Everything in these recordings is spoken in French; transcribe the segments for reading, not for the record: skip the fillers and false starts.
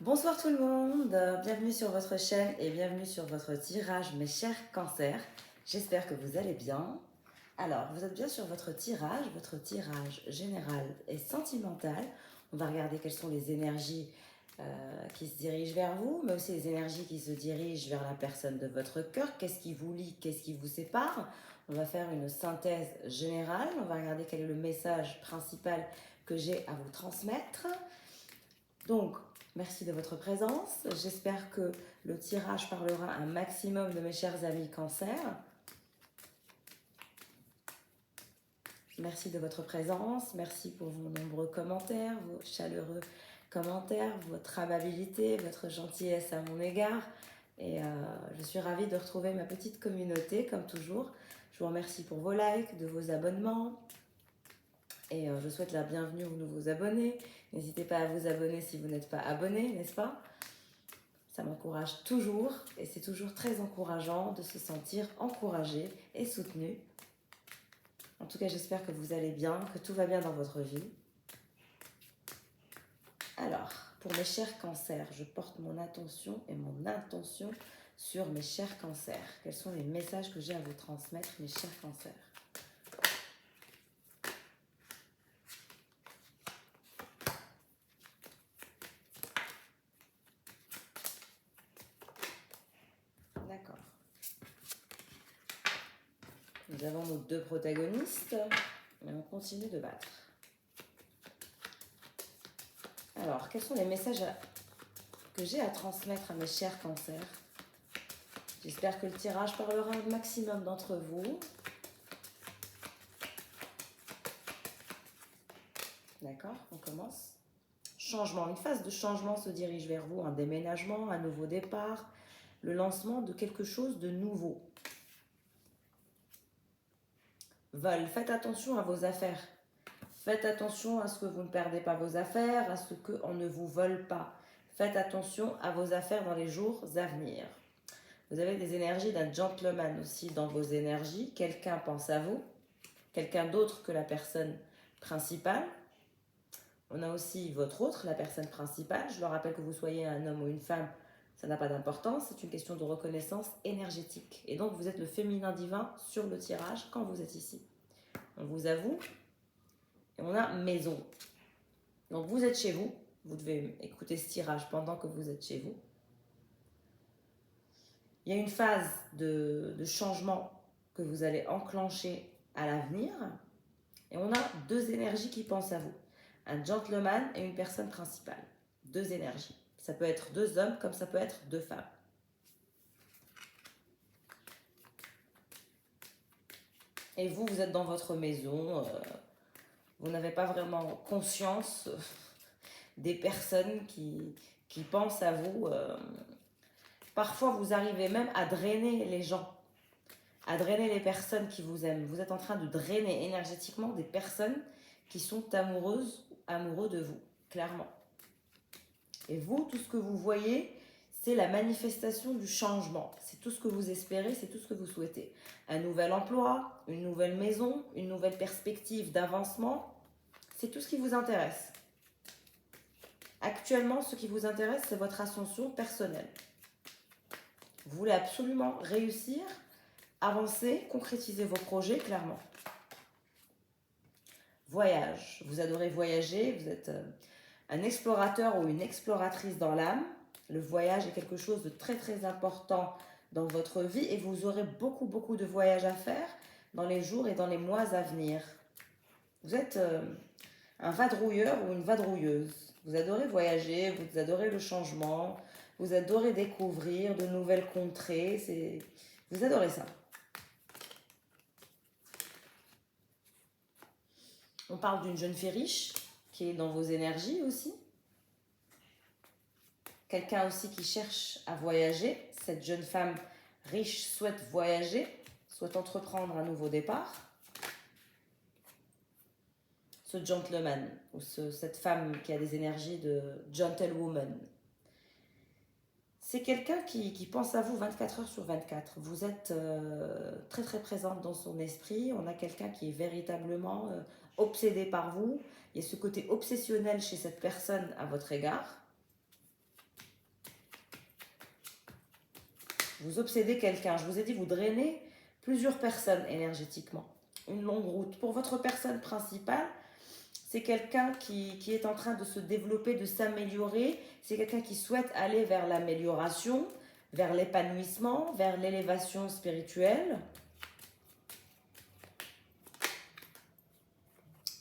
Bonsoir tout le monde, bienvenue sur votre chaîne et bienvenue sur votre tirage mes chers cancers. J'espère que vous allez bien. Alors, vous êtes bien sur votre tirage général et sentimental. On va regarder quelles sont les énergies qui se dirigent vers vous, mais aussi les énergies qui se dirigent vers la personne de votre cœur. Qu'est-ce qui vous lie, qu'est-ce qui vous sépare? On va faire une synthèse générale, on va regarder quel est le message principal que j'ai à vous transmettre. Donc, merci de votre présence. J'espère que le tirage parlera à un maximum de mes chers amis cancer. Merci de votre présence. Merci pour vos nombreux commentaires, vos chaleureux commentaires, votre amabilité, votre gentillesse à mon égard. Et je suis ravie de retrouver ma petite communauté, comme toujours. Je vous remercie pour vos likes, de vos abonnements. Et je souhaite la bienvenue aux nouveaux abonnés. N'hésitez pas à vous abonner si vous n'êtes pas abonné, n'est-ce pas? Ça m'encourage toujours et c'est toujours très encourageant de se sentir encouragé et soutenu. En tout cas, j'espère que vous allez bien, que tout va bien dans votre vie. Alors, pour mes chers cancers, je porte mon attention et mon intention sur mes chers cancers. Quels sont les messages que j'ai à vous transmettre, mes chers cancers? D'accord. Nous avons nos deux protagonistes et on continue de battre. Alors, quels sont les messages que j'ai à transmettre à mes chers cancers? J'espère que le tirage parlera au maximum d'entre vous. D'accord, on commence. Changement, une phase de changement se dirige vers vous, un déménagement, un nouveau départ, le lancement de quelque chose de nouveau. Vol, faites attention à vos affaires. Faites attention à ce que vous ne perdez pas vos affaires, à ce qu'on ne vous vole pas. Faites attention à vos affaires dans les jours à venir. Vous avez des énergies d'un gentleman aussi dans vos énergies. Quelqu'un pense à vous, quelqu'un d'autre que la personne principale. On a aussi votre autre, la personne principale. Je le rappelle que vous soyez un homme ou une femme, ça n'a pas d'importance. C'est une question de reconnaissance énergétique. Et donc, vous êtes le féminin divin sur le tirage quand vous êtes ici. On vous avoue. Et on a maison. Donc, vous êtes chez vous. Vous devez écouter ce tirage pendant que vous êtes chez vous. Il y a une phase de changement que vous allez enclencher à l'avenir. Et on a deux énergies qui pensent à vous. Un gentleman et une personne principale. Deux énergies. Ça peut être deux hommes comme ça peut être deux femmes. Et vous, vous êtes dans votre maison. Vous n'avez pas vraiment conscience des personnes qui pensent à vous. Parfois, vous arrivez même à drainer les gens, à drainer les personnes qui vous aiment. Vous êtes en train de drainer énergétiquement des personnes qui sont amoureuses ou amoureux de vous, clairement. Et vous, tout ce que vous voyez, c'est la manifestation du changement. C'est tout ce que vous espérez, c'est tout ce que vous souhaitez. Un nouvel emploi, une nouvelle maison, une nouvelle perspective d'avancement, c'est tout ce qui vous intéresse. Actuellement, ce qui vous intéresse, c'est votre ascension personnelle. Vous voulez absolument réussir, avancer, concrétiser vos projets, clairement. Voyage. Vous adorez voyager, vous êtes un explorateur ou une exploratrice dans l'âme. Le voyage est quelque chose de très très important dans votre vie et vous aurez beaucoup de voyages à faire dans les jours et dans les mois à venir. Vous êtes un vadrouilleur ou une vadrouilleuse. Vous adorez voyager, vous adorez le changement, vous adorez découvrir de nouvelles contrées. Vous adorez ça. On parle d'une jeune fille riche qui est dans vos énergies aussi. Quelqu'un aussi qui cherche à voyager. Cette jeune femme riche souhaite voyager, souhaite entreprendre un nouveau départ. Ce gentleman ou cette femme qui a des énergies de gentlewoman, c'est quelqu'un qui pense à vous 24 heures sur 24. Vous êtes très très présente dans son esprit. On a quelqu'un qui est véritablement obsédé par vous. Il y a ce côté obsessionnel chez cette personne à votre égard. Vous obsédez quelqu'un. Je vous ai dit, vous drainez plusieurs personnes énergétiquement. Une longue route. Pour votre personne principale, c'est quelqu'un qui est en train de se développer, de s'améliorer. C'est quelqu'un qui souhaite aller vers l'amélioration, vers l'épanouissement, vers l'élévation spirituelle.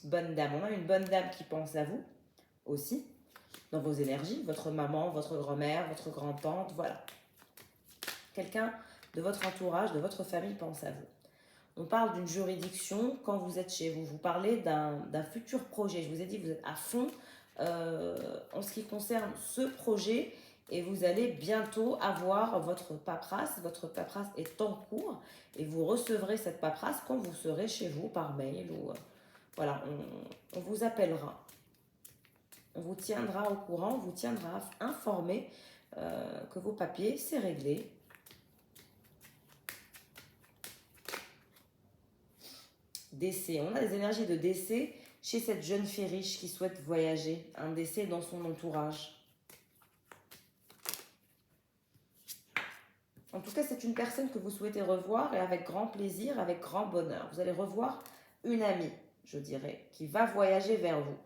Bonne dame. On a une bonne dame qui pense à vous aussi, dans vos énergies. Votre maman, votre grand-mère, votre grand-tante, voilà. Quelqu'un de votre entourage, de votre famille pense à vous. On parle d'une juridiction quand vous êtes chez vous. Vous parlez d'un futur projet. Je vous ai dit, vous êtes à fond en ce qui concerne ce projet et vous allez bientôt avoir votre paperasse. Votre paperasse est en cours et vous recevrez cette paperasse quand vous serez chez vous par mail ou voilà, on vous appellera. On vous tiendra au courant, on vous tiendra informé que vos papiers, c'est réglé. Décès. On a des énergies de décès chez cette jeune fille riche qui souhaite voyager. Un décès dans son entourage. En tout cas, c'est une personne que vous souhaitez revoir et avec grand plaisir, avec grand bonheur. Vous allez revoir une amie, je dirais, qui va voyager vers vous.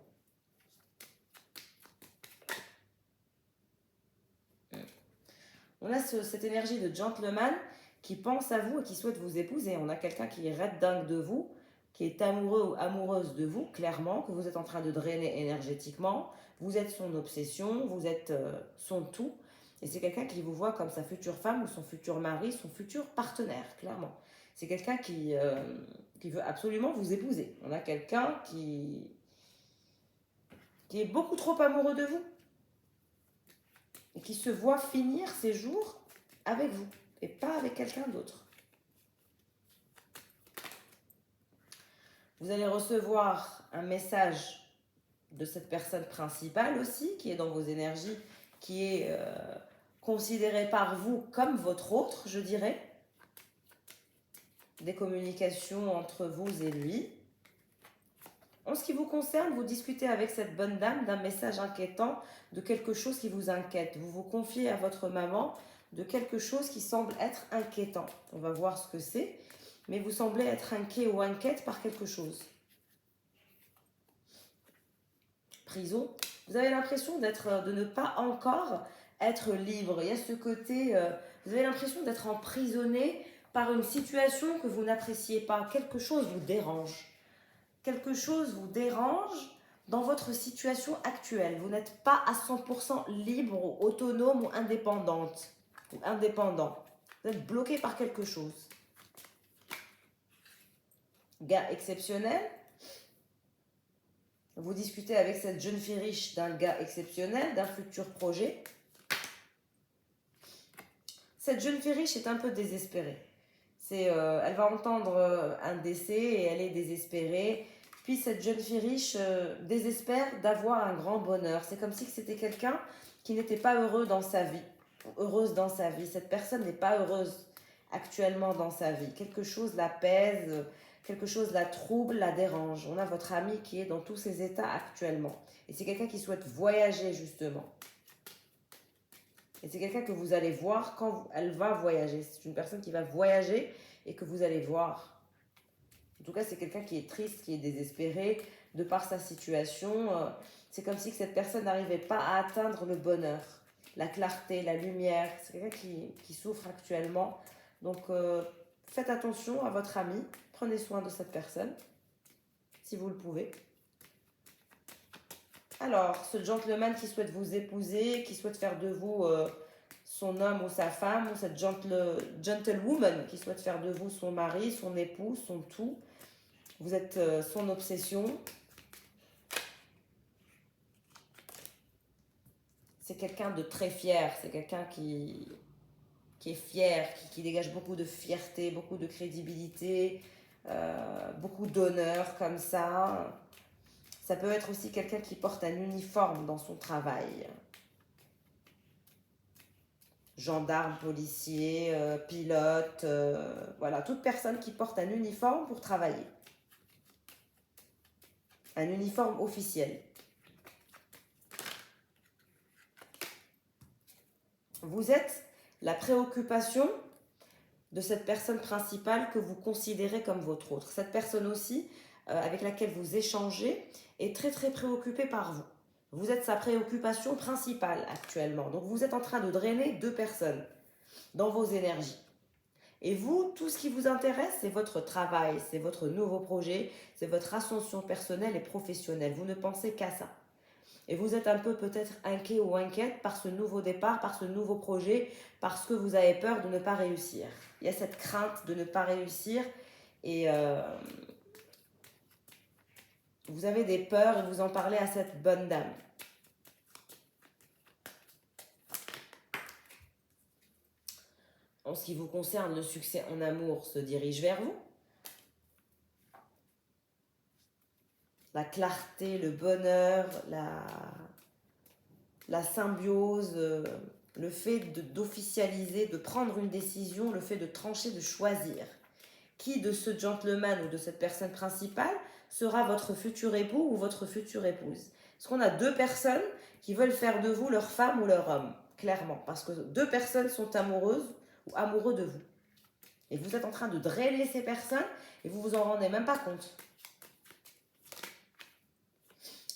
On a cette énergie de gentleman qui pense à vous et qui souhaite vous épouser. On a quelqu'un qui est red dingue de vous, qui est amoureux ou amoureuse de vous, clairement, que vous êtes en train de drainer énergétiquement. Vous êtes son obsession, vous êtes son tout. Et c'est quelqu'un qui vous voit comme sa future femme ou son futur mari, son futur partenaire, clairement. C'est quelqu'un qui veut absolument vous épouser. On a quelqu'un qui est beaucoup trop amoureux de vous et qui se voit finir ses jours avec vous et pas avec quelqu'un d'autre. Vous allez recevoir un message de cette personne principale aussi, qui est dans vos énergies, qui est considérée par vous comme votre autre, je dirais. Des communications entre vous et lui. En ce qui vous concerne, vous discutez avec cette bonne dame d'un message inquiétant, de quelque chose qui vous inquiète. Vous vous confiez à votre maman de quelque chose qui semble être inquiétant. On va voir ce que c'est, mais vous semblez être inquiet ou inquiète par quelque chose. Prison. Vous avez l'impression de ne pas encore être libre. Il y a ce côté, vous avez l'impression d'être emprisonné par une situation que vous n'appréciez pas. Quelque chose vous dérange. Quelque chose vous dérange dans votre situation actuelle. Vous n'êtes pas à 100% libre ou autonome ou indépendante ou indépendant. Vous êtes bloqué par quelque chose. Gars exceptionnel. Vous discutez avec cette jeune fille riche d'un gars exceptionnel, d'un futur projet. Cette jeune fille riche est un peu désespérée. Elle va entendre un décès et elle est désespérée. Puis cette jeune fille riche désespère d'avoir un grand bonheur. C'est comme si c'était quelqu'un qui n'était pas heureux dans sa vie, heureuse dans sa vie. Cette personne n'est pas heureuse actuellement dans sa vie. Quelque chose la pèse, quelque chose la trouble, la dérange. On a votre amie qui est dans tous ces états actuellement. Et c'est quelqu'un qui souhaite voyager justement. Et c'est quelqu'un que vous allez voir quand elle va voyager. C'est une personne qui va voyager et que vous allez voir. En tout cas, c'est quelqu'un qui est triste, qui est désespéré de par sa situation. C'est comme si cette personne n'arrivait pas à atteindre le bonheur, la clarté, la lumière. C'est quelqu'un qui souffre actuellement. Donc, faites attention à votre ami. Prenez soin de cette personne, si vous le pouvez. Alors, ce gentleman qui souhaite vous épouser, qui souhaite faire de vous son homme ou sa femme, ou cette gentlewoman qui souhaite faire de vous son mari, son époux, son tout. Vous êtes son obsession. C'est quelqu'un de très fier, c'est quelqu'un qui est fier, qui dégage beaucoup de fierté, beaucoup de crédibilité, beaucoup d'honneur comme ça. Ça peut être aussi quelqu'un qui porte un uniforme dans son travail. Gendarme, policier, pilote, voilà, toute personne qui porte un uniforme pour travailler. Un uniforme officiel. Vous êtes la préoccupation de cette personne principale que vous considérez comme votre autre. Cette personne aussi, avec laquelle vous échangez, est très très préoccupée par vous. Vous êtes sa préoccupation principale actuellement. Donc vous êtes en train de drainer deux personnes dans vos énergies. Et vous, tout ce qui vous intéresse, c'est votre travail, c'est votre nouveau projet, c'est votre ascension personnelle et professionnelle. Vous ne pensez qu'à ça. Et vous êtes un peu peut-être inquiet ou inquiète par ce nouveau départ, par ce nouveau projet, parce que vous avez peur de ne pas réussir. Il y a cette crainte de ne pas réussir et vous avez des peurs et vous en parlez à cette bonne dame. En ce qui vous concerne, le succès en amour se dirige vers vous. La clarté, le bonheur, la symbiose, le fait d'officialiser, de prendre une décision, le fait de trancher, de choisir. Qui de ce gentleman ou de cette personne principale sera votre futur époux ou votre future épouse? Parce qu'on a deux personnes qui veulent faire de vous leur femme ou leur homme, clairement. Parce que deux personnes sont amoureuses ou amoureux de vous. Et vous êtes en train de drainer ces personnes et vous vous en rendez même pas compte.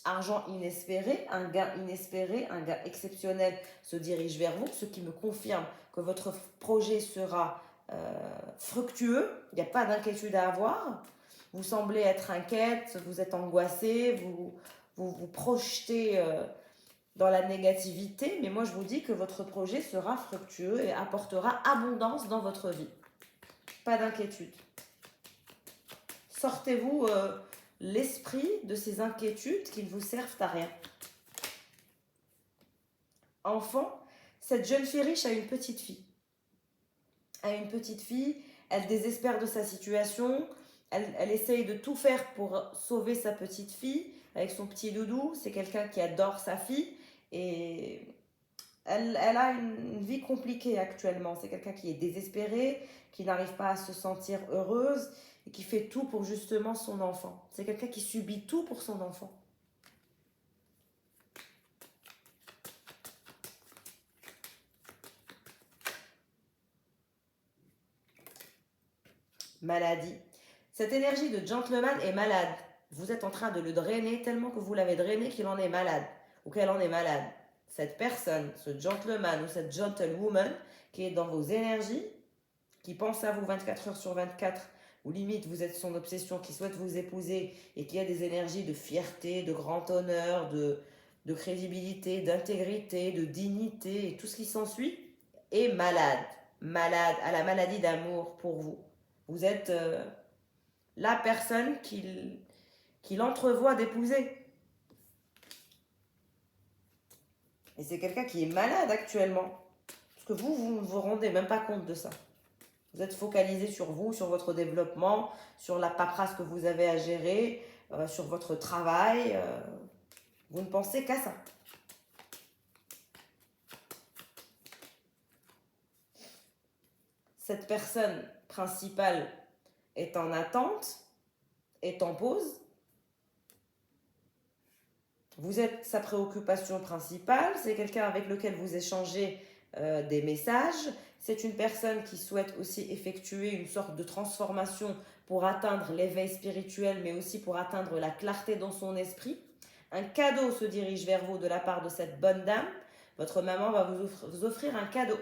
Argent inespéré, un gain exceptionnel se dirige vers vous, ce qui me confirme que votre projet sera fructueux, il n'y a pas d'inquiétude à avoir. Vous semblez être inquiète, vous êtes angoissée, vous projetez dans la négativité, mais moi je vous dis que votre projet sera fructueux et apportera abondance dans votre vie. Pas d'inquiétude. Sortez-vous l'esprit de ces inquiétudes qui ne vous servent à rien. Enfant, cette jeune fille riche a une petite fille. Elle désespère de sa situation, elle essaye de tout faire pour sauver sa petite fille avec son petit doudou. C'est quelqu'un qui adore sa fille et elle a une vie compliquée actuellement. C'est quelqu'un qui est désespéré, qui n'arrive pas à se sentir heureuse et qui fait tout pour justement son enfant. C'est quelqu'un qui subit tout pour son enfant. Maladie. Cette énergie de gentleman est malade. Vous êtes en train de le drainer tellement que vous l'avez drainé qu'il en est malade ou qu'elle en est malade. Cette personne, ce gentleman ou cette gentlewoman qui est dans vos énergies, qui pense à vous 24 heures sur 24, ou limite vous êtes son obsession, qui souhaite vous épouser et qui a des énergies de fierté, de grand honneur, de crédibilité, d'intégrité, de dignité et tout ce qui s'ensuit, est malade. Malade, à la maladie d'amour pour vous. Vous êtes la personne qu'il entrevoit d'épouser. Et c'est quelqu'un qui est malade actuellement. Parce que vous ne vous rendez même pas compte de ça. Vous êtes focalisé sur vous, sur votre développement, sur la paperasse que vous avez à gérer, sur votre travail. Vous ne pensez qu'à ça. Cette personne principale est en attente, est en pause. Vous êtes sa préoccupation principale, c'est quelqu'un avec lequel vous échangez des messages. C'est une personne qui souhaite aussi effectuer une sorte de transformation pour atteindre l'éveil spirituel, mais aussi pour atteindre la clarté dans son esprit. Un cadeau se dirige vers vous de la part de cette bonne dame. Votre maman va vous offrir un cadeau.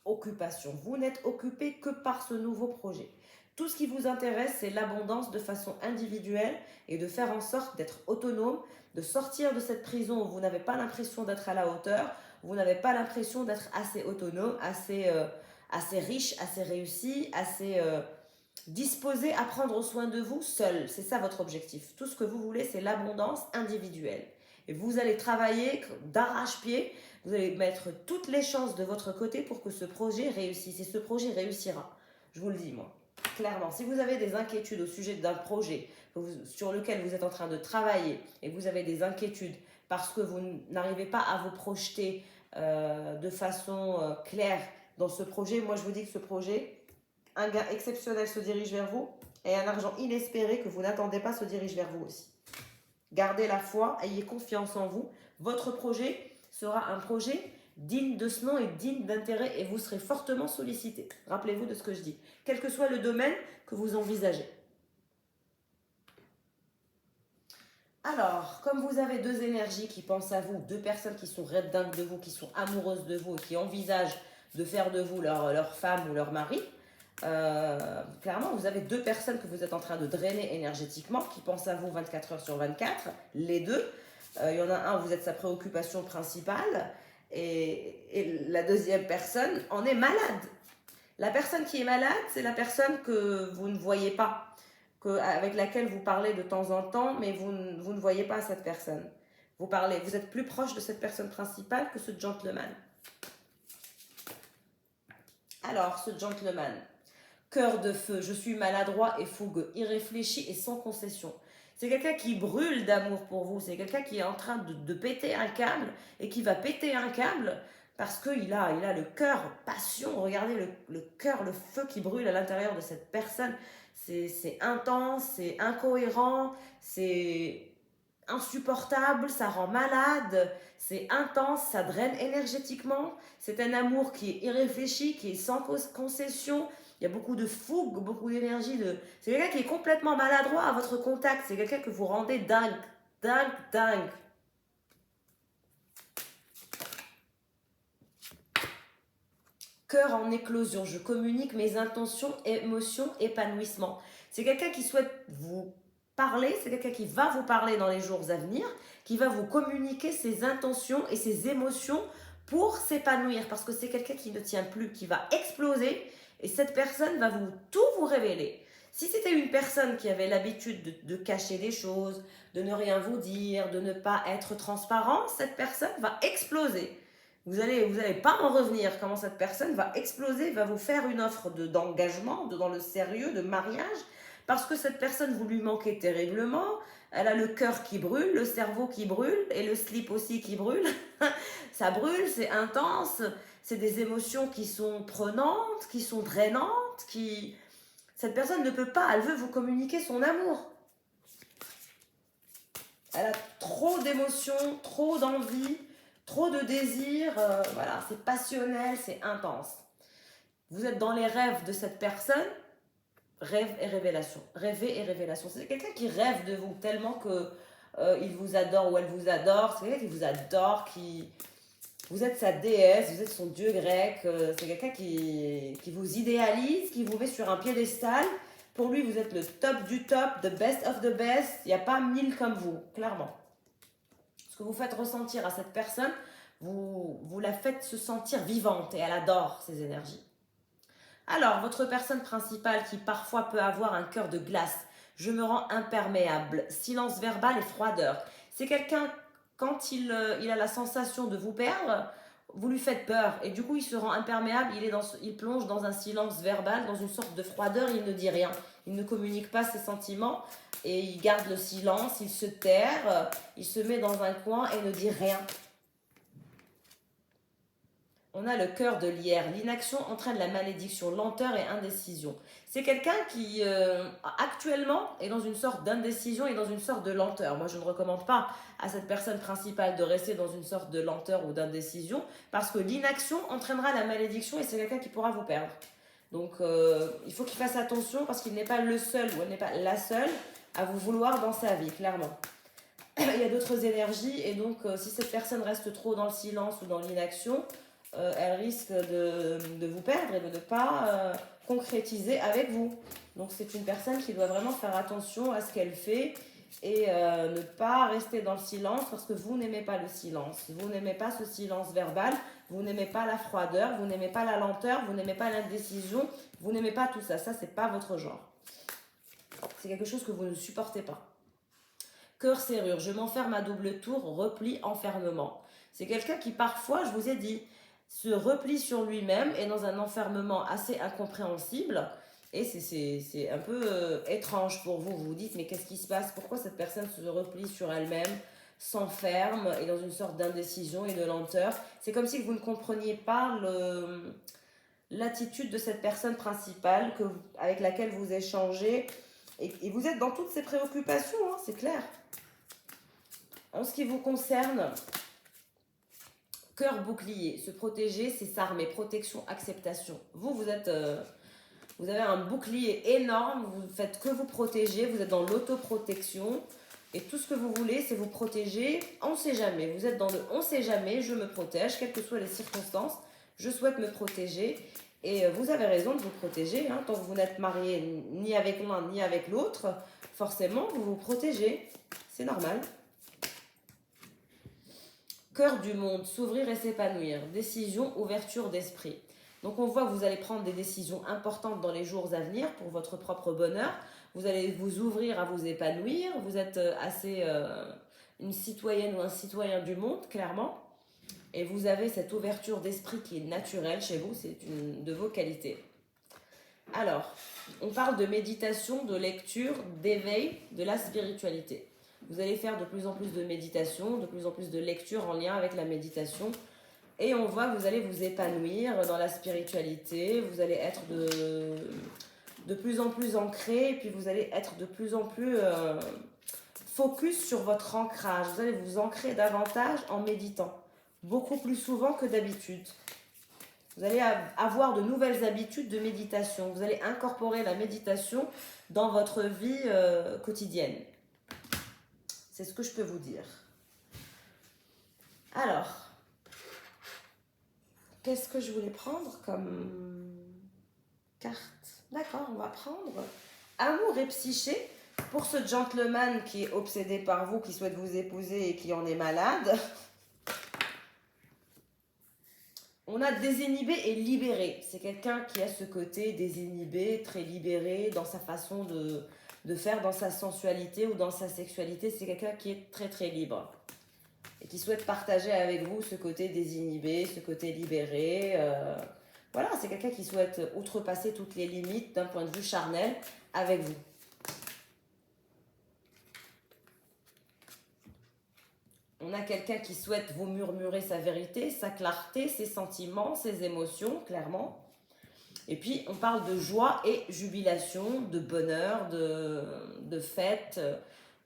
Occupation. Vous n'êtes occupé que par ce nouveau projet. Tout ce qui vous intéresse, c'est l'abondance de façon individuelle et de faire en sorte d'être autonome, de sortir de cette prison où vous n'avez pas l'impression d'être à la hauteur, vous n'avez pas l'impression d'être assez autonome, assez riche, assez réussi, assez disposé à prendre soin de vous seul. C'est ça votre objectif. Tout ce que vous voulez, c'est l'abondance individuelle. Et vous allez travailler d'arrache-pied, vous allez mettre toutes les chances de votre côté pour que ce projet réussisse. Et ce projet réussira. Je vous le dis, moi. Clairement, si vous avez des inquiétudes au sujet d'un projet sur lequel vous êtes en train de travailler et que vous avez des inquiétudes parce que vous n'arrivez pas à vous projeter de façon claire dans ce projet, moi je vous dis que ce projet, un gain exceptionnel se dirige vers vous et un argent inespéré que vous n'attendez pas se dirige vers vous aussi. Gardez la foi, ayez confiance en vous. Votre projet sera un projet digne de ce nom et digne d'intérêt et vous serez fortement sollicité. Rappelez-vous de ce que je dis, quel que soit le domaine que vous envisagez. Alors, comme vous avez deux énergies qui pensent à vous, deux personnes qui sont dingues de vous, qui sont amoureuses de vous et qui envisagent de faire de vous leur femme ou leur mari, clairement, vous avez deux personnes que vous êtes en train de drainer énergétiquement, qui pensent à vous 24 heures sur 24, les deux. Il y en a un, vous êtes sa préoccupation principale, et la deuxième personne en est malade. La personne qui est malade, c'est la personne que vous ne voyez pas, avec laquelle vous parlez de temps en temps, mais vous ne voyez pas cette personne. Vous êtes plus proche de cette personne principale que ce gentleman. Alors, ce gentleman, cœur de feu, je suis maladroit et fougueux, irréfléchi et sans concession. C'est quelqu'un qui brûle d'amour pour vous, c'est quelqu'un qui est en train de péter un câble et qui va péter un câble parce qu'il a le cœur, passion, regardez le cœur, le feu qui brûle à l'intérieur de cette personne. C'est intense, c'est incohérent, c'est insupportable, ça rend malade, c'est intense, ça draine énergétiquement. C'est un amour qui est irréfléchi, qui est sans concession. Il y a beaucoup de fougue, beaucoup d'énergie. C'est quelqu'un qui est complètement maladroit à votre contact. C'est quelqu'un que vous rendez dingue, dingue, dingue. Cœur en éclosion, je communique mes intentions, émotions, épanouissement. C'est quelqu'un qui souhaite vous parler, c'est quelqu'un qui va vous parler dans les jours à venir, qui va vous communiquer ses intentions et ses émotions pour s'épanouir, parce que c'est quelqu'un qui ne tient plus, qui va exploser, et cette personne va tout vous révéler. Si c'était une personne qui avait l'habitude de cacher des choses, de ne rien vous dire, de ne pas être transparent, cette personne va exploser. Vous allez pas en revenir comment cette personne va exploser, va vous faire une offre d'engagement, dans le sérieux, de mariage, parce que cette personne, vous lui manquez terriblement. Elle a le cœur qui brûle, le cerveau qui brûle et le slip aussi qui brûle. Ça brûle, c'est intense, c'est des émotions qui sont prenantes, qui sont drainantes, Cette personne ne peut pas, elle veut vous communiquer son amour. Elle a trop d'émotions, trop d'envie, trop de désir, voilà, c'est passionnel, c'est intense. Vous êtes dans les rêves de cette personne, rêve et révélation. Rêver et révélation. C'est quelqu'un qui rêve de vous tellement que il vous adore ou elle vous adore. C'est quelqu'un qui vous adore, vous êtes sa déesse, vous êtes son dieu grec. C'est quelqu'un qui vous idéalise, qui vous met sur un piédestal. Pour lui, vous êtes le top du top, the best of the best. Il n'y a pas 1000 comme vous, clairement. Ce que vous faites ressentir à cette personne, vous la faites se sentir vivante et elle adore ces énergies. Alors, votre personne principale qui parfois peut avoir un cœur de glace, je me rends imperméable, silence verbal et froideur. C'est quelqu'un, quand il a la sensation de vous perdre, vous lui faites peur et du coup il se rend imperméable, il plonge dans un silence verbal, dans une sorte de froideur, il ne dit rien, il ne communique pas ses sentiments et il garde le silence, il se terre, il se met dans un coin et ne dit rien. On a le cœur de lierre. L'inaction entraîne la malédiction, lenteur et indécision. C'est quelqu'un qui, actuellement, est dans une sorte d'indécision et dans une sorte de lenteur. Moi, je ne recommande pas à cette personne principale de rester dans une sorte de lenteur ou d'indécision parce que l'inaction entraînera la malédiction et c'est quelqu'un qui pourra vous perdre. Donc, il faut qu'il fasse attention parce qu'il n'est pas le seul ou elle n'est pas la seule à vous vouloir dans sa vie, clairement. Il y a d'autres énergies et donc, si cette personne reste trop dans le silence ou dans l'inaction, elle risque de vous perdre et de ne pas concrétiser avec vous. Donc c'est une personne qui doit vraiment faire attention à ce qu'elle fait et ne pas rester dans le silence parce que vous n'aimez pas le silence. Vous n'aimez pas ce silence verbal, vous n'aimez pas la froideur, vous n'aimez pas la lenteur, vous n'aimez pas l'indécision, vous n'aimez pas tout ça. Ça, c'est pas votre genre. C'est quelque chose que vous ne supportez pas. Cœur serrure, je m'enferme à double tour, repli, enfermement. C'est quelqu'un qui parfois, je vous ai dit, se replie sur lui-même et dans un enfermement assez incompréhensible. Et c'est un peu étrange pour vous. Vous vous dites, mais qu'est-ce qui se passe? Pourquoi cette personne se replie sur elle-même, s'enferme et dans une sorte d'indécision et de lenteur? C'est comme si vous ne compreniez pas l'attitude de cette personne principale avec laquelle vous échangez. Et vous êtes dans toutes ces préoccupations, hein, c'est clair. En ce qui vous concerne, cœur bouclier, se protéger, c'est s'armer, protection, acceptation. Vous êtes, vous avez un bouclier énorme, vous ne faites que vous protéger, vous êtes dans l'autoprotection. Et tout ce que vous voulez, c'est vous protéger. On ne sait jamais. Vous êtes dans le on ne sait jamais, je me protège, quelles que soient les circonstances. Je souhaite me protéger. Et vous avez raison de vous protéger. Hein. Tant que vous n'êtes marié ni avec l'un ni avec l'autre, forcément, vous vous protégez. C'est normal. Cœur du monde, s'ouvrir et s'épanouir. Décision, ouverture d'esprit. Donc on voit que vous allez prendre des décisions importantes dans les jours à venir pour votre propre bonheur. Vous allez vous ouvrir à vous épanouir. Vous êtes assez une citoyenne ou un citoyen du monde, clairement. Et vous avez cette ouverture d'esprit qui est naturelle chez vous. C'est une de vos qualités. Alors, on parle de méditation, de lecture, d'éveil, de la spiritualité. Vous allez faire de plus en plus de méditation, de plus en plus de lecture en lien avec la méditation. Et on voit que vous allez vous épanouir dans la spiritualité. Vous allez être de plus en plus ancré. Et puis vous allez être de plus en plus focus sur votre ancrage. Vous allez vous ancrer davantage en méditant. Beaucoup plus souvent que d'habitude. Vous allez avoir de nouvelles habitudes de méditation. Vous allez incorporer la méditation dans votre vie quotidienne. C'est ce que je peux vous dire. Alors, qu'est-ce que je voulais prendre comme carte? D'accord, on va prendre amour et psyché. Pour ce gentleman qui est obsédé par vous, qui souhaite vous épouser et qui en est malade, on a désinhibé et libéré. C'est quelqu'un qui a ce côté désinhibé, très libéré dans sa façon de faire, dans sa sensualité ou dans sa sexualité. C'est quelqu'un qui est très très libre et qui souhaite partager avec vous ce côté désinhibé, ce côté libéré. Voilà, c'est quelqu'un qui souhaite outrepasser toutes les limites d'un point de vue charnel avec vous. On a quelqu'un qui souhaite vous murmurer sa vérité, sa clarté, ses sentiments, ses émotions, clairement. Et puis, on parle de joie et jubilation, de bonheur, de fête,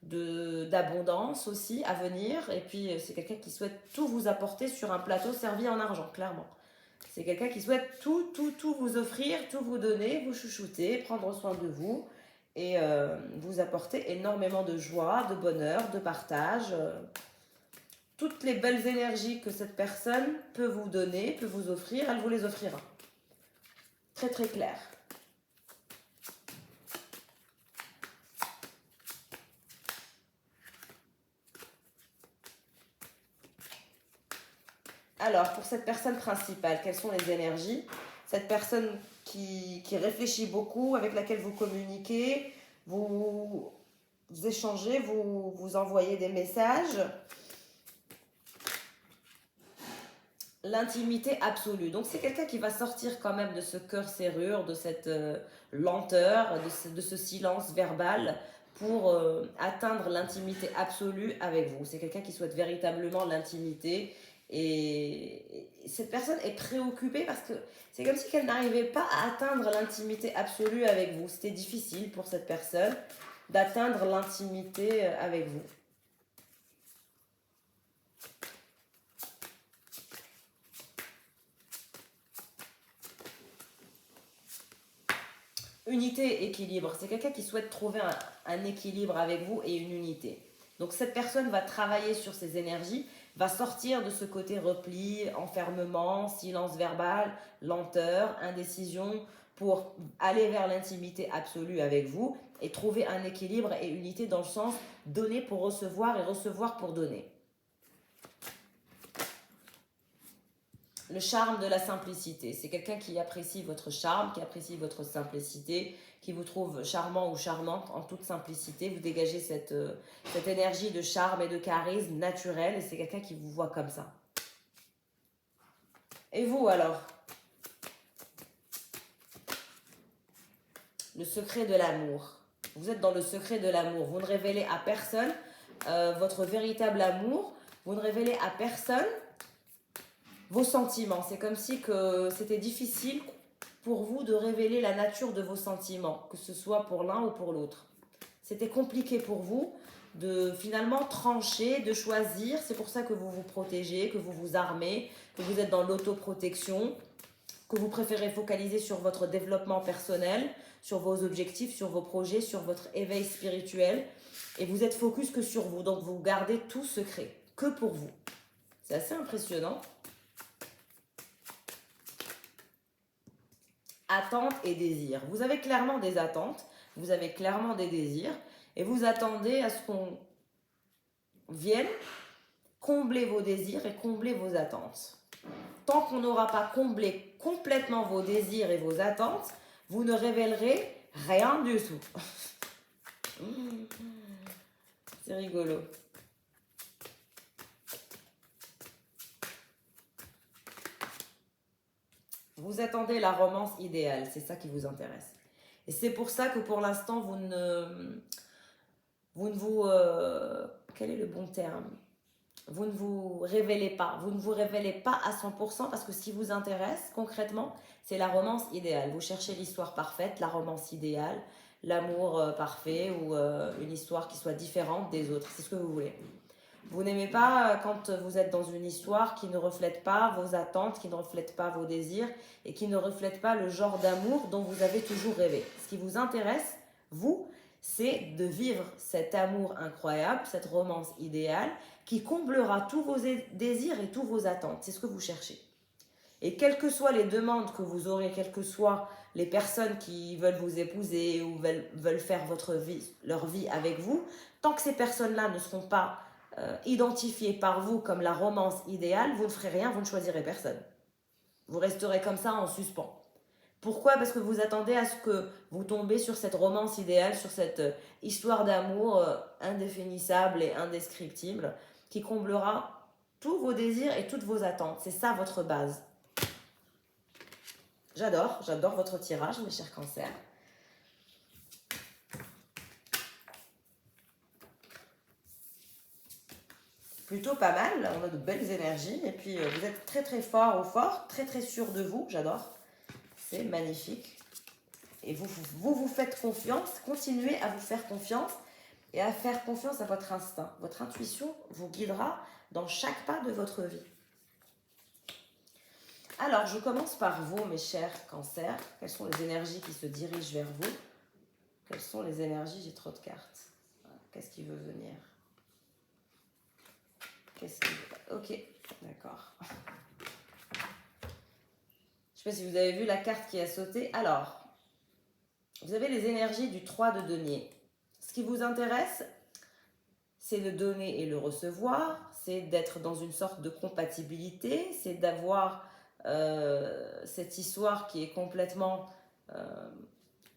d'abondance aussi à venir. Et puis, c'est quelqu'un qui souhaite tout vous apporter sur un plateau servi en argent, clairement. C'est quelqu'un qui souhaite tout vous offrir, tout vous donner, vous chouchouter, prendre soin de vous et vous apporter énormément de joie, de bonheur, de partage. Toutes les belles énergies que cette personne peut vous donner, peut vous offrir, elle vous les offrira. Très très clair. Alors, pour cette personne principale, quelles sont les énergies? Cette personne qui réfléchit beaucoup, avec laquelle vous communiquez, vous échangez, vous envoyez des messages. L'intimité absolue. Donc c'est quelqu'un qui va sortir quand même de ce cœur serrure, de cette lenteur, de ce silence verbal pour atteindre l'intimité absolue avec vous. C'est quelqu'un qui souhaite véritablement l'intimité et cette personne est préoccupée parce que c'est comme si elle n'arrivait pas à atteindre l'intimité absolue avec vous. C'était difficile pour cette personne d'atteindre l'intimité avec vous. Unité, équilibre. C'est quelqu'un qui souhaite trouver un équilibre avec vous et une unité. Donc cette personne va travailler sur ses énergies, va sortir de ce côté repli, enfermement, silence verbal, lenteur, indécision, pour aller vers l'intimité absolue avec vous et trouver un équilibre et unité dans le sens donner pour recevoir et recevoir pour donner. Le charme de la simplicité. C'est quelqu'un qui apprécie votre charme, qui apprécie votre simplicité, qui vous trouve charmant ou charmante en toute simplicité. Vous dégagez cette énergie de charme et de charisme naturel et c'est quelqu'un qui vous voit comme ça. Et vous alors? Le secret de l'amour. Vous êtes dans le secret de l'amour. Vous ne révélez à personne votre véritable amour. Vous ne révélez à personne vos sentiments. C'est comme si que c'était difficile pour vous de révéler la nature de vos sentiments, que ce soit pour l'un ou pour l'autre. C'était compliqué pour vous de finalement trancher, de choisir. C'est pour ça que vous vous protégez, que vous vous armez, que vous êtes dans l'autoprotection, que vous préférez focaliser sur votre développement personnel, sur vos objectifs, sur vos projets, sur votre éveil spirituel. Et vous êtes focus que sur vous. Donc vous gardez tout secret, que pour vous. C'est assez impressionnant. Attentes et désirs. Vous avez clairement des attentes, vous avez clairement des désirs. Et vous attendez à ce qu'on vienne combler vos désirs et combler vos attentes. Tant qu'on n'aura pas comblé complètement vos désirs et vos attentes, vous ne révélerez rien du tout. C'est rigolo. Vous attendez la romance idéale, c'est ça qui vous intéresse. Et c'est pour ça que pour l'instant, vous ne vous... quel est le bon terme? Vous ne vous révélez pas. Vous ne vous révélez pas à 100% parce que ce qui vous intéresse concrètement, c'est la romance idéale. Vous cherchez l'histoire parfaite, la romance idéale, l'amour parfait ou une histoire qui soit différente des autres. C'est ce que vous voulez. Vous n'aimez pas quand vous êtes dans une histoire qui ne reflète pas vos attentes, qui ne reflète pas vos désirs et qui ne reflète pas le genre d'amour dont vous avez toujours rêvé. Ce qui vous intéresse, vous, c'est de vivre cet amour incroyable, cette romance idéale qui comblera tous vos désirs et tous vos attentes. C'est ce que vous cherchez. Et quelles que soient les demandes que vous aurez, quelles que soient les personnes qui veulent vous épouser ou veulent faire leur vie avec vous, tant que ces personnes-là ne seront pas identifiées par vous comme la romance idéale, vous ne ferez rien, vous ne choisirez personne. Vous resterez comme ça en suspens. Pourquoi? Parce que vous attendez à ce que vous tombez sur cette romance idéale, sur cette histoire d'amour indéfinissable et indescriptible qui comblera tous vos désirs et toutes vos attentes. C'est ça votre base. J'adore votre tirage, mes chers cancers. Plutôt pas mal, on a de belles énergies et puis vous êtes très très fort ou fort, très très sûr de vous, j'adore. C'est magnifique. Et vous faites confiance, continuez à vous faire confiance et à faire confiance à votre instinct. Votre intuition vous guidera dans chaque pas de votre vie. Alors, je commence par vous, mes chers cancers. Quelles sont les énergies qui se dirigent vers vous? Quelles sont les énergies? J'ai trop de cartes. Qu'est-ce qui veut venir? Ok, d'accord. Je ne sais pas si vous avez vu la carte qui a sauté. Alors, vous avez les énergies du 3 de denier. Ce qui vous intéresse, c'est le donner et le recevoir. C'est d'être dans une sorte de compatibilité. C'est d'avoir cette histoire qui est complètement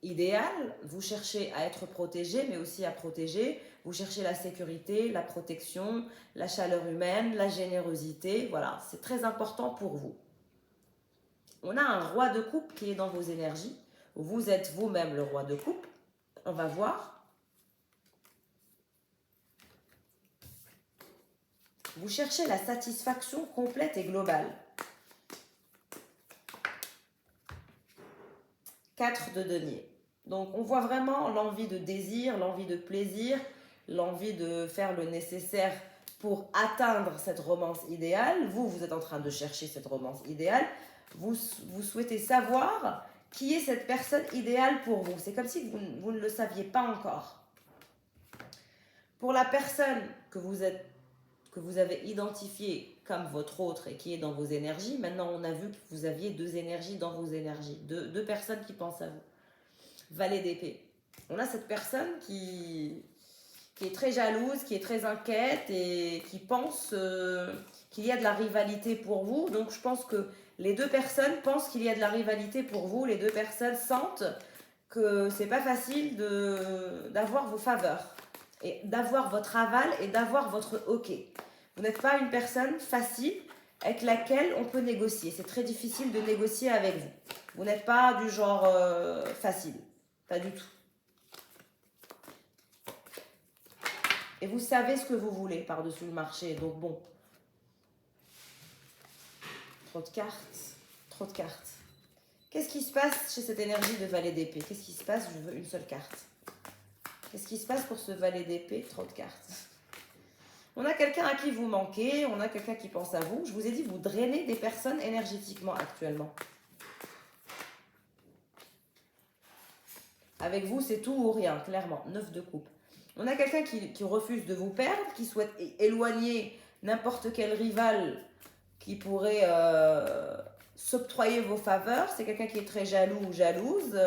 idéale. Vous cherchez à être protégé, mais aussi à protéger. Vous cherchez la sécurité, la protection, la chaleur humaine, la générosité. Voilà, c'est très important pour vous. On a un roi de coupe qui est dans vos énergies. Vous êtes vous-même le roi de coupe. On va voir. Vous cherchez la satisfaction complète et globale. 4 de denier. Donc on voit vraiment l'envie de désir, l'envie de plaisir, l'envie de faire le nécessaire pour atteindre cette romance idéale. Vous êtes en train de chercher cette romance idéale. Vous souhaitez savoir qui est cette personne idéale pour vous. C'est comme si vous ne le saviez pas encore. Pour la personne que vous avez identifiée comme votre autre et qui est dans vos énergies, maintenant on a vu que vous aviez deux énergies dans vos énergies, deux personnes qui pensent à vous. Valet d'épée. On a cette personne qui est très jalouse, qui est très inquiète et qui pense qu'il y a de la rivalité pour vous. Donc je pense que les deux personnes pensent qu'il y a de la rivalité pour vous. Les deux personnes sentent que c'est pas facile d'avoir vos faveurs et d'avoir votre aval et d'avoir votre OK. Vous n'êtes pas une personne facile avec laquelle on peut négocier. C'est très difficile de négocier avec vous. Vous n'êtes pas du genre facile. Pas du tout. Et vous savez ce que vous voulez par-dessus le marché. Donc bon. Trop de cartes. Trop de cartes. Qu'est-ce qui se passe chez cette énergie de valet d'épée? Qu'est-ce qui se passe? Je veux une seule carte. Qu'est-ce qui se passe pour ce valet d'épée? Trop de cartes. On a quelqu'un à qui vous manquez, on a quelqu'un qui pense à vous. Je vous ai dit, vous drainez des personnes énergétiquement actuellement. Avec vous, c'est tout ou rien, clairement. 9 de coupe. On a quelqu'un qui refuse de vous perdre, qui souhaite éloigner n'importe quel rival qui pourrait s'octroyer vos faveurs. C'est quelqu'un qui est très jaloux ou jalouse.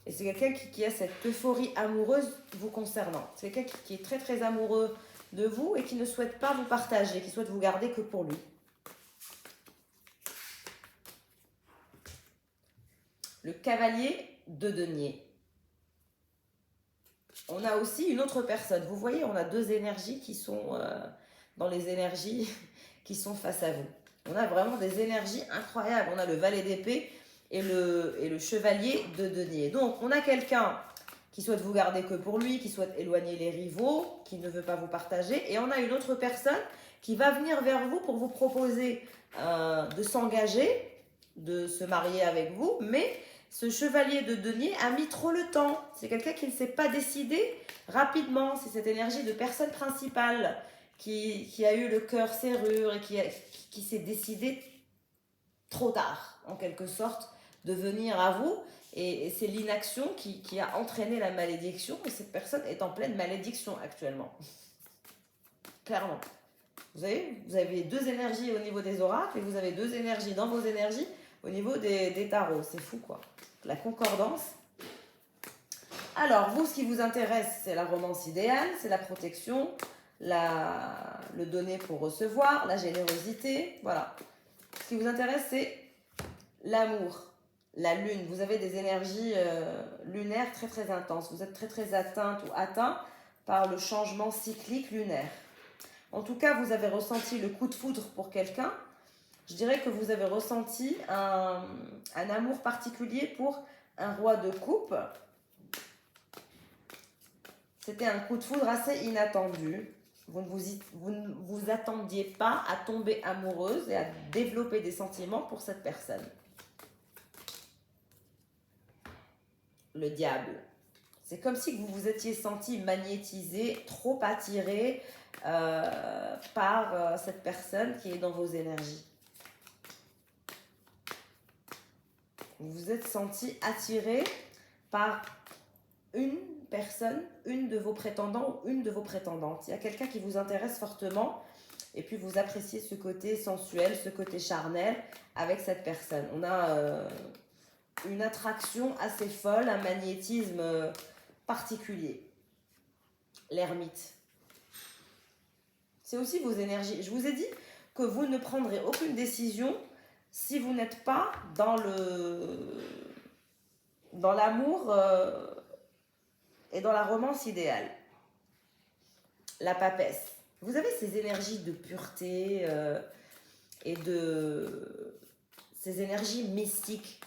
Et c'est quelqu'un qui a cette euphorie amoureuse vous concernant. C'est quelqu'un qui est très très amoureux de vous et qui ne souhaite pas vous partager, qui souhaite vous garder que pour lui. Le cavalier de denier. On a aussi une autre personne. Vous voyez, on a deux énergies qui sont dans les énergies qui sont face à vous. On a vraiment des énergies incroyables. On a le valet d'épée et le chevalier de denier. Donc, on a quelqu'un qui souhaite vous garder que pour lui, qui souhaite éloigner les rivaux, qui ne veut pas vous partager. Et on a une autre personne qui va venir vers vous pour vous proposer de s'engager, de se marier avec vous, mais ce chevalier de denier a mis trop le temps. C'est quelqu'un qui ne s'est pas décidé rapidement. C'est cette énergie de personne principale qui a eu le cœur serrure et qui s'est décidé trop tard, en quelque sorte, de venir à vous. Et c'est l'inaction qui a entraîné la malédiction. Et cette personne est en pleine malédiction actuellement. Clairement. Vous avez deux énergies au niveau des oracles et vous avez deux énergies dans vos énergies au niveau des tarots. C'est fou, quoi. La concordance. Alors, vous, ce qui vous intéresse, c'est la romance idéale, c'est la protection, le donner pour recevoir, la générosité. Voilà. Ce qui vous intéresse, c'est l'amour, la lune. Vous avez des énergies lunaires très, très intenses. Vous êtes très, très atteinte ou atteint par le changement cyclique lunaire. En tout cas, vous avez ressenti le coup de foudre pour quelqu'un. Je dirais que vous avez ressenti un amour particulier pour un roi de coupe. C'était un coup de foudre assez inattendu. Vous ne vous attendiez pas à tomber amoureuse et à développer des sentiments pour cette personne. Le diable. C'est comme si vous vous étiez senti magnétisé, trop attiré par cette personne qui est dans vos énergies. Vous vous êtes senti attiré par une personne, une de vos prétendants ou une de vos prétendantes. Il y a quelqu'un qui vous intéresse fortement et puis vous appréciez ce côté sensuel, ce côté charnel avec cette personne. On a une attraction assez folle, un magnétisme particulier. L'ermite. C'est aussi vos énergies. Je vous ai dit que vous ne prendrez aucune décision si vous n'êtes pas dans l'amour et dans la romance idéale. La papesse. Vous avez ces énergies de pureté et ces énergies mystiques.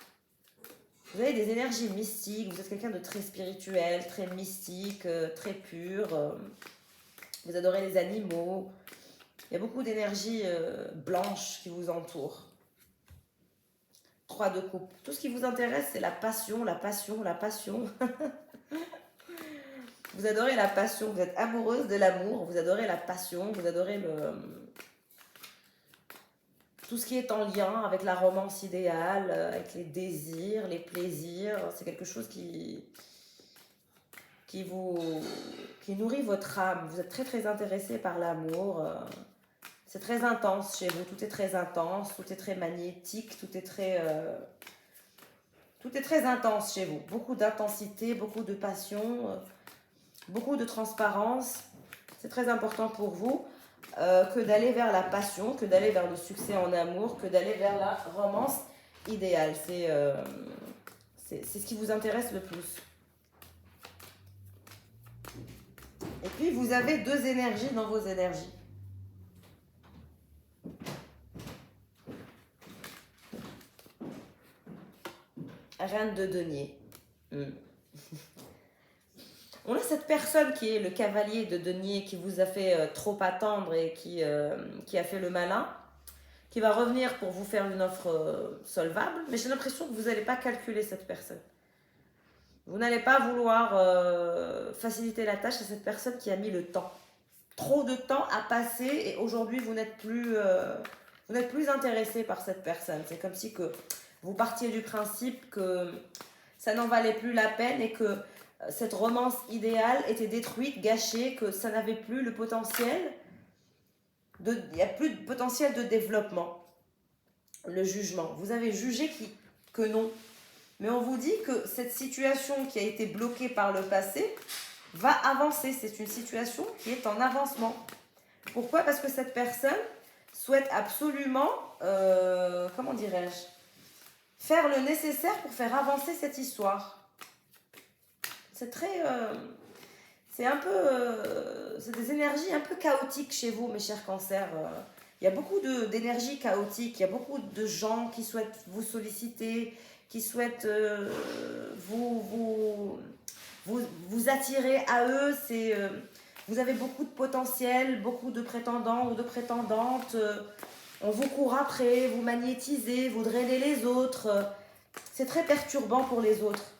Vous avez des énergies mystiques, vous êtes quelqu'un de très spirituel, très mystique, très pur. Vous adorez les animaux. Il y a beaucoup d'énergie blanche qui vous entoure. 3 de coupe. Tout ce qui vous intéresse, c'est la passion, la passion, la passion. Vous adorez la passion, vous êtes amoureuse de l'amour, vous adorez la passion, vous adorez tout ce qui est en lien avec la romance idéale, avec les désirs, les plaisirs. C'est quelque chose qui nourrit votre âme. Vous êtes très très intéressé par l'amour. C'est très intense chez vous, tout est très intense, tout est très magnétique, tout est très intense chez vous. Beaucoup d'intensité, beaucoup de passion, beaucoup de transparence. C'est très important pour vous que d'aller vers la passion, que d'aller vers le succès en amour, que d'aller vers la romance idéale. C'est ce qui vous intéresse le plus. Et puis, vous avez deux énergies dans vos énergies. Reine de denier. On a cette personne qui est le cavalier de denier qui vous a fait trop attendre et qui a fait le malin, qui va revenir pour vous faire une offre solvable, mais j'ai l'impression que vous n'allez pas calculer cette personne. Vous n'allez pas vouloir faciliter la tâche à cette personne qui a mis le temps. Trop de temps à passer et aujourd'hui vous n'êtes plus intéressé par cette personne. C'est comme si que vous partiez du principe que ça n'en valait plus la peine et que cette romance idéale était détruite, gâchée, que ça n'avait plus le potentiel. Il n'y a plus de potentiel de développement. Le jugement. Vous avez jugé que non. Mais on vous dit que cette situation qui a été bloquée par le passé va avancer. C'est une situation qui est en avancement. Pourquoi? Parce que cette personne souhaite absolument, comment dirais-je, faire le nécessaire pour faire avancer cette histoire. C'est très... c'est un peu... c'est des énergies un peu chaotiques chez vous, mes chers cancers. Il y a beaucoup d'énergie chaotique, il y a beaucoup de gens qui souhaitent vous solliciter, qui souhaitent vous attirer à eux. Vous avez beaucoup de potentiel, beaucoup de prétendants ou de prétendantes. On vous court après, vous magnétisez, vous drainez les autres. C'est très perturbant pour les autres.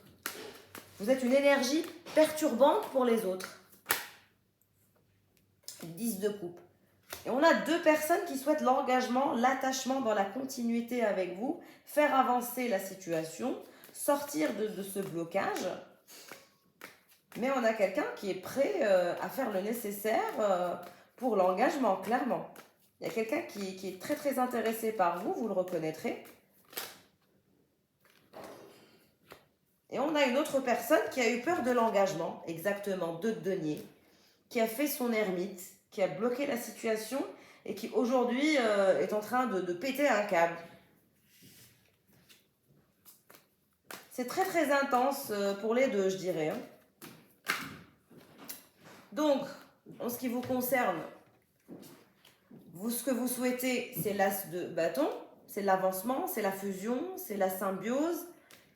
Vous êtes une énergie perturbante pour les autres. 10 de coupe. Et on a deux personnes qui souhaitent l'engagement, l'attachement dans la continuité avec vous, faire avancer la situation, sortir de ce blocage. Mais on a quelqu'un qui est prêt à faire le nécessaire pour l'engagement, clairement. Il y a quelqu'un qui est très très intéressé par vous, vous le reconnaîtrez. Et on a une autre personne qui a eu peur de l'engagement, exactement, de denier, qui a fait son ermite, qui a bloqué la situation et qui aujourd'hui est en train de péter un câble. C'est très très intense pour les deux, je dirais. Donc, en ce qui vous concerne, ce que vous souhaitez, c'est l'as de bâton, c'est l'avancement, c'est la fusion, c'est la symbiose,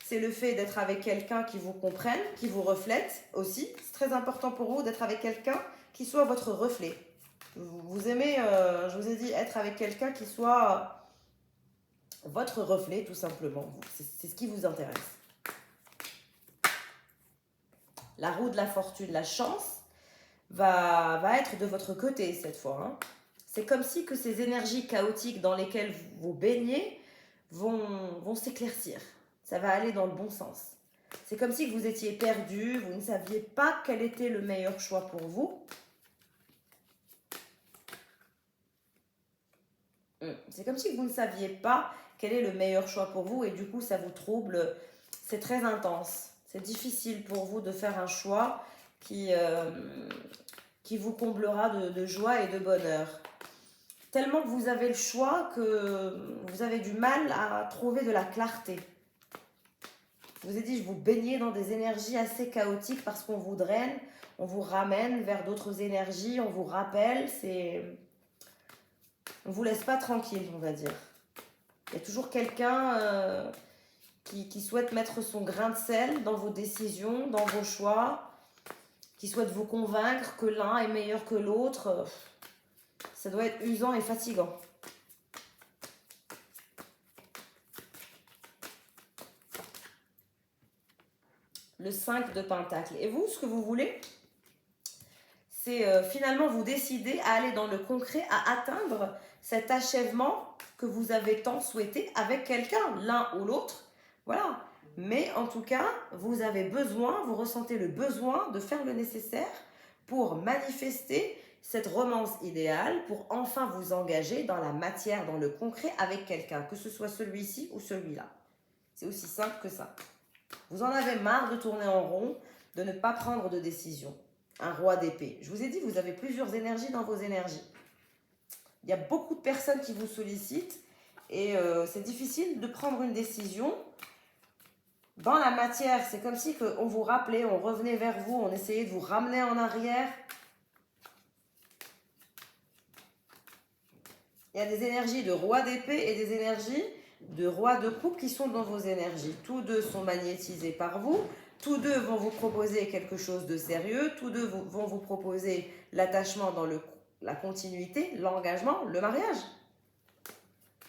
c'est le fait d'être avec quelqu'un qui vous comprenne, qui vous reflète aussi. C'est très important pour vous d'être avec quelqu'un qui soit votre reflet. Vous aimez, je vous ai dit, être avec quelqu'un qui soit votre reflet, tout simplement. C'est ce qui vous intéresse. La roue de la fortune, la chance, va être de votre côté cette fois. Hein. C'est comme si que ces énergies chaotiques dans lesquelles vous baignez vont s'éclaircir. Ça va aller dans le bon sens. C'est comme si que vous étiez perdu, vous ne saviez pas quel était le meilleur choix pour vous. C'est comme si vous ne saviez pas quel est le meilleur choix pour vous et du coup ça vous trouble. C'est très intense. C'est difficile pour vous de faire un choix qui vous comblera de joie et de bonheur. Tellement que vous avez le choix que vous avez du mal à trouver de la clarté. Je vous ai dit, je vous baignez dans des énergies assez chaotiques parce qu'on vous draine, on vous ramène vers d'autres énergies, on vous rappelle, on ne vous laisse pas tranquille, on va dire. Il y a toujours quelqu'un qui souhaite mettre son grain de sel dans vos décisions, dans vos choix, qui souhaite vous convaincre que l'un est meilleur que l'autre. Ça doit être usant et fatigant. Le 5 de Pentacle. Et vous, ce que vous voulez, c'est finalement vous décider à aller dans le concret, à atteindre cet achèvement que vous avez tant souhaité avec quelqu'un, l'un ou l'autre. Voilà. Mais en tout cas, vous avez besoin, vous ressentez le besoin de faire le nécessaire pour manifester cette romance idéale, pour enfin vous engager dans la matière, dans le concret avec quelqu'un, que ce soit celui-ci ou celui-là. C'est aussi simple que ça. Vous en avez marre de tourner en rond, de ne pas prendre de décision. Un roi d'épée. Je vous ai dit, vous avez plusieurs énergies dans vos énergies. Il y a beaucoup de personnes qui vous sollicitent et c'est difficile de prendre une décision. Dans la matière, c'est comme si on vous rappelait, on revenait vers vous, on essayait de vous ramener en arrière. Il y a des énergies de roi d'épée et des énergies de roi de coupe qui sont dans vos énergies. Tous deux sont magnétisés par vous. Tous deux vont vous proposer quelque chose de sérieux. Tous deux vont vous proposer l'attachement dans la continuité, l'engagement, le mariage.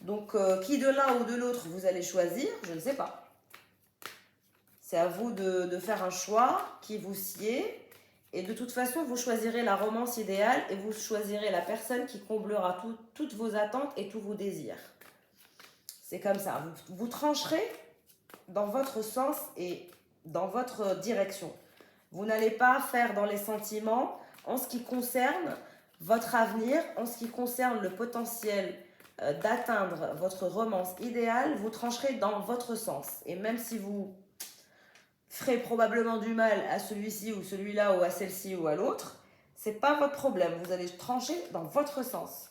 Donc, qui de l'un ou de l'autre vous allez choisir, je ne sais pas. C'est à vous de faire un choix qui vous sied. Et de toute façon, vous choisirez la romance idéale et vous choisirez la personne qui comblera toutes vos attentes et tous vos désirs. C'est comme ça. Vous trancherez dans votre sens et dans votre direction. Vous n'allez pas faire dans les sentiments en ce qui concerne votre avenir, en ce qui concerne le potentiel d'atteindre votre romance idéale, vous trancherez dans votre sens. Et même si vous ferez probablement du mal à celui-ci ou celui-là ou à celle-ci ou à l'autre, c'est pas votre problème. Vous allez trancher dans votre sens.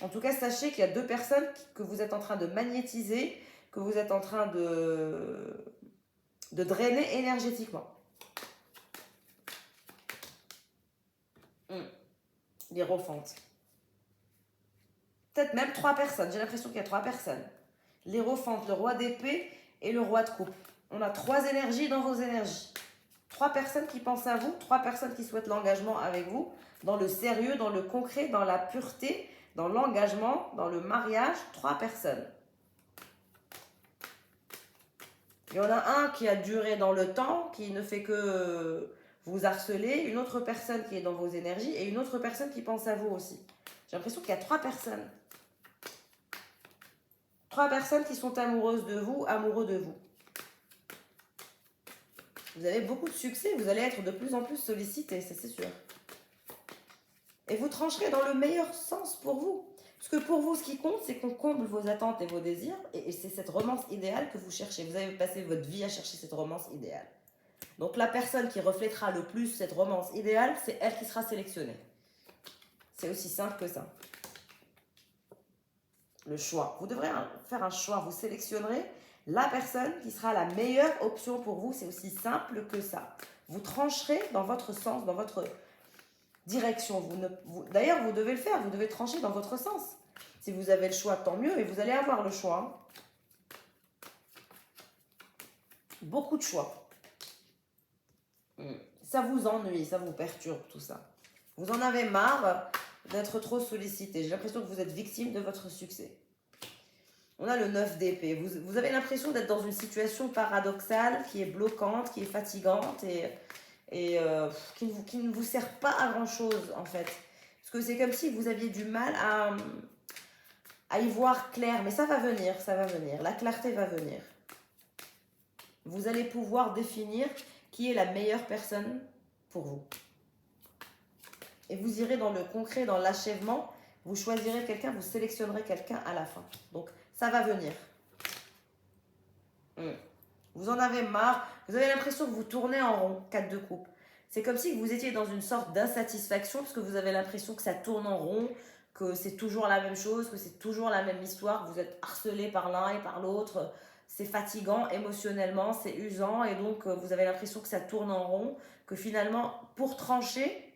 En tout cas, sachez qu'il y a deux personnes que vous êtes en train de magnétiser, que vous êtes en train de drainer énergétiquement. L'hiérophante. Peut-être même 3 personnes. J'ai l'impression qu'il y a 3 personnes. L'hiérophante, le roi d'épée et le roi de coupe. On a 3 énergies dans vos énergies. 3 personnes qui pensent à vous, 3 personnes qui souhaitent l'engagement avec vous, dans le sérieux, dans le concret, dans la pureté, dans l'engagement, dans le mariage. 3 personnes. Il y en a un qui a duré dans le temps, qui ne fait que vous harceler, une autre personne qui est dans vos énergies et une autre personne qui pense à vous aussi. J'ai l'impression qu'il y a 3 personnes. 3 personnes qui sont amoureuses de vous, amoureux de vous. Vous avez beaucoup de succès, vous allez être de plus en plus sollicité, ça c'est sûr. Et vous trancherez dans le meilleur sens pour vous. Parce que pour vous, ce qui compte, c'est qu'on comble vos attentes et vos désirs. Et c'est cette romance idéale que vous cherchez. Vous avez passé votre vie à chercher cette romance idéale. Donc la personne qui reflètera le plus cette romance idéale, c'est elle qui sera sélectionnée. C'est aussi simple que ça. Le choix. Vous devrez faire un choix. Vous sélectionnerez la personne qui sera la meilleure option pour vous. C'est aussi simple que ça. Vous trancherez dans votre sens, dans votre direction. D'ailleurs, vous devez le faire. Vous devez trancher dans votre sens. Si vous avez le choix, tant mieux. Et vous allez avoir le choix. Beaucoup de choix. Ça vous ennuie, ça vous perturbe, tout ça. Vous en avez marre d'être trop sollicité. J'ai l'impression que vous êtes victime de votre succès. On a le 9 d'épée. Vous avez l'impression d'être dans une situation paradoxale qui est bloquante, qui est fatigante et qui ne vous sert pas à grand-chose, en fait. Parce que c'est comme si vous aviez du mal à y voir clair. Mais ça va venir, ça va venir. La clarté va venir. Vous allez pouvoir définir qui est la meilleure personne pour vous. Et vous irez dans le concret, dans l'achèvement. Vous choisirez quelqu'un, vous sélectionnerez quelqu'un à la fin. Donc, ça va venir. Vous en avez marre. Vous avez l'impression que vous tournez en rond, 4 de coupe. C'est comme si vous étiez dans une sorte d'insatisfaction parce que vous avez l'impression que ça tourne en rond, que c'est toujours la même chose, que c'est toujours la même histoire, que vous êtes harcelé par l'un et par l'autre. C'est fatigant émotionnellement, c'est usant et donc vous avez l'impression que ça tourne en rond, que finalement, pour trancher,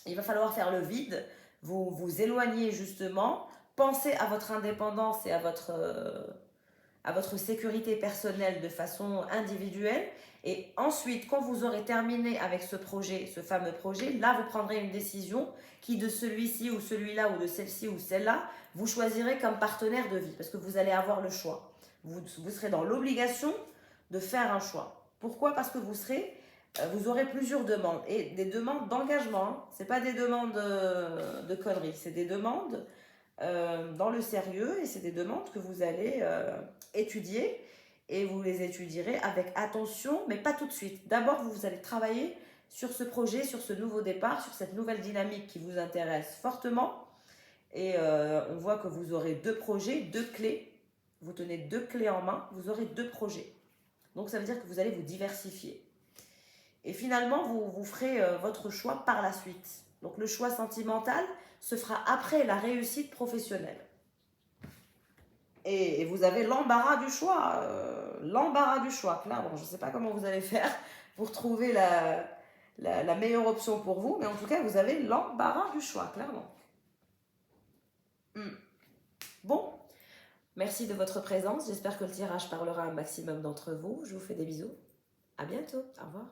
il va falloir faire le vide, vous éloigner justement, pensez à votre indépendance et à votre sécurité personnelle de façon individuelle. Et ensuite, quand vous aurez terminé avec ce projet, ce fameux projet, là, vous prendrez une décision qui de celui-ci ou celui-là ou de celle-ci ou celle-là, vous choisirez comme partenaire de vie parce que vous allez avoir le choix. Vous serez dans l'obligation de faire un choix. Pourquoi? Parce que vous aurez plusieurs demandes et des demandes d'engagement. Hein. Ce n'est pas des demandes de conneries, c'est des demandes dans le sérieux et c'est des demandes que vous allez étudier et vous les étudierez avec attention, mais pas tout de suite. D'abord, vous allez travailler sur ce projet, sur ce nouveau départ, sur cette nouvelle dynamique qui vous intéresse fortement et on voit que vous aurez 2 projets, 2 clés. Vous tenez 2 clés en main, vous aurez 2 projets. Donc ça veut dire que vous allez vous diversifier. Et finalement, vous ferez votre choix par la suite. Donc le choix sentimental se fera après la réussite professionnelle. Et vous avez l'embarras du choix. Clairement. Je ne sais pas comment vous allez faire pour trouver la meilleure option pour vous, mais en tout cas, vous avez l'embarras du choix, clairement. Bon, merci de votre présence. J'espère que le tirage parlera à un maximum d'entre vous. Je vous fais des bisous. À bientôt. Au revoir.